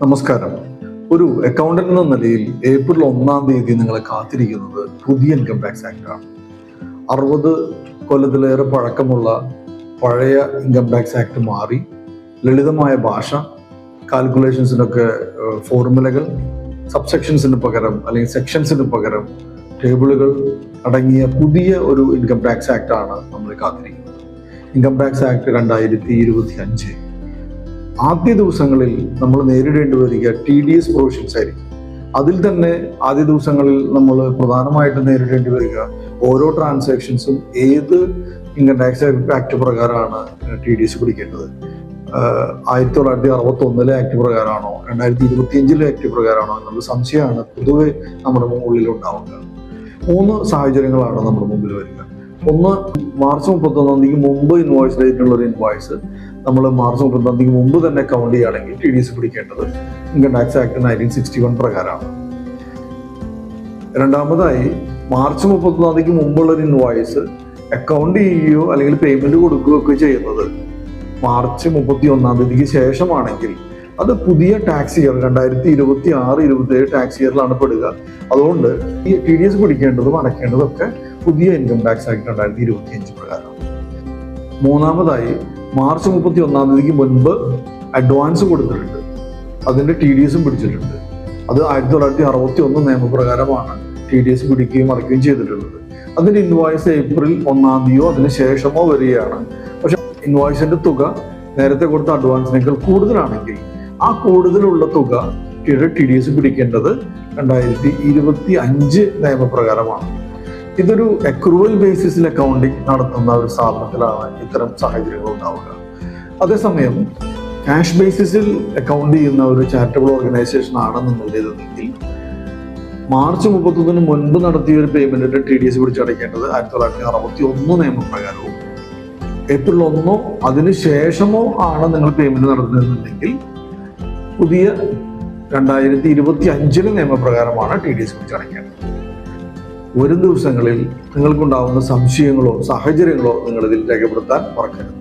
നമസ്കാരം. ഒരു അക്കൗണ്ടന്റ് എന്ന നിലയിൽ ഏപ്രിൽ 1-ാം തീയതി നിങ്ങളെ കാത്തിരിക്കുന്നത് പുതിയ ഇൻകം ടാക്സ് ആക്ട് ആണ്. 60 കൊല്ലത്തിലേറെ പഴക്കമുള്ള പഴയ ഇൻകം ടാക്സ് ആക്ട് മാറി ലളിതമായ ഭാഷ, കാൽക്കുലേഷൻസിനൊക്കെ ഫോർമുലകൾ, സബ്സെക്ഷൻസിന് പകരം അല്ലെങ്കിൽ സെക്ഷൻസിന് പകരം ടേബിളുകൾ അടങ്ങിയ പുതിയ ഒരു ഇൻകം ടാക്സ് ആക്ട് ആണ് നമ്മൾ കാത്തിരിക്കുന്നത്. Income tax act 2025. ആദ്യ ദിവസങ്ങളിൽ നമ്മൾ നേരിടേണ്ടി വരിക TDS പ്രൊവിഷൻസ് ആയിരിക്കും. അതിൽ തന്നെ ആദ്യ ദിവസങ്ങളിൽ നമ്മൾ പ്രധാനമായിട്ടും നേരിടേണ്ടി വരിക ഓരോ ട്രാൻസാക്ഷൻസും ഏത് ഇൻകം ടാക്സ് ആക്ട് പ്രകാരമാണ് TDS പിടിക്കേണ്ടത്. 1961 ആക്ട് പ്രകാരമാണോ 2025 ആക്ട് പ്രകാരമാണോ എന്നുള്ള സംശയമാണ് പൊതുവെ നമ്മുടെ ഉള്ളിൽ ഉണ്ടാവുക. 3 സാഹചര്യങ്ങളാണ് നമ്മുടെ മുമ്പിൽ വരിക. ഒന്ന്, മാർച്ച് 31-ാം തീയതിക്ക് മുമ്പ് ഇൻവോയ്സ് ചെയ്തിട്ടുള്ള ഒരു ഇൻവോയ്സ് നമ്മൾ മാർച്ച് 31-ാം തീയതിക്ക് മുമ്പ് തന്നെ കൗണ്ട് ചെയ്യുകയാണെങ്കിൽ TDS പിടിക്കേണ്ടത് ഇൻകം ടാക്സ് ആക്ട് 1961 പ്രകാരമാണ്. രണ്ടാമതായി, മാർച്ച് 31-ാം തീയതിക്ക് മുമ്പുള്ള ഒരു ഇൻവോയ്സ് അക്കൗണ്ട് ചെയ്യുകയോ അല്ലെങ്കിൽ പേയ്മെന്റ് കൊടുക്കുകയോ ഒക്കെ ചെയ്യുന്നത് മാർച്ച് 31-ാം തീയതിക്ക് ശേഷമാണെങ്കിൽ അത് പുതിയ ടാക്സ് ഇയർ 2026-27 ടാക്സ് ഇയറിലാണ് പെടുക. അതുകൊണ്ട് ഈ TDS പിടിക്കേണ്ടതും അടയ്ക്കേണ്ടതൊക്കെ പുതിയ ഇൻകം ടാക്സ് ആക്ട് 2025 പ്രകാരം. മൂന്നാമതായി, മാർച്ച് 31-ാം തീയതിക്ക് മുൻപ് അഡ്വാൻസ് കൊടുത്തിട്ടുണ്ട്, അതിന്റെ TDSും പിടിച്ചിട്ടുണ്ട്. അത് 1961 നിയമപ്രകാരമാണ് TDS പിടിക്കുകയും അടയ്ക്കുകയും ചെയ്തിട്ടുള്ളത്. അതിന്റെ ഇൻവോയ്സ് ഏപ്രിൽ 1-ാം തീയതിയോ അതിന് ശേഷമോ വരികയാണ്. പക്ഷെ ഇൻവോയ്സിന്റെ തുക നേരത്തെ കൊടുത്ത അഡ്വാൻസിനേക്കാൾ കൂടുതലാണെങ്കിൽ ആ കൂടുതലുള്ള തുക TDS പിടിക്കേണ്ടത് 2025 നിയമപ്രകാരമാണ്. ഇതൊരു അക്രൂവൽ ബേസിസിൽ അക്കൗണ്ടിങ് നടത്തുന്ന ഒരു സ്ഥാപനത്തിലാണ് ഇത്തരം സാഹചര്യങ്ങൾ ഉണ്ടാവുക. അതേസമയം ക്യാഷ് ബേസിസിൽ അക്കൗണ്ട് ചെയ്യുന്ന ഒരു ചാരിറ്റബിൾ ഓർഗനൈസേഷൻ ആണ് നിങ്ങളുടേതെങ്കിൽ മാർച്ച് 31-ന് മുൻപ് നടത്തിയ ഒരു പേയ്മെന്റിന്റെ TDS പിടിച്ചടയ്ക്കേണ്ടത് 1961 നിയമപ്രകാരവും ഏപ്രിൽ 1-ഓ അതിന് ശേഷമോ ആണ് നിങ്ങൾ പേയ്മെന്റ് നടത്തുന്നതെന്നുണ്ടെങ്കിൽ പുതിയ 2025 നിയമപ്രകാരമാണ് TDS പിടിച്ചടയ്ക്കേണ്ടത്. വരും ദിവസങ്ങളിൽ നിങ്ങൾക്കുണ്ടാവുന്ന സംശയങ്ങളോ സാഹചര്യങ്ങളോ നിങ്ങൾ ഇതിൽ രേഖപ്പെടുത്താൻ മറക്കരുത്.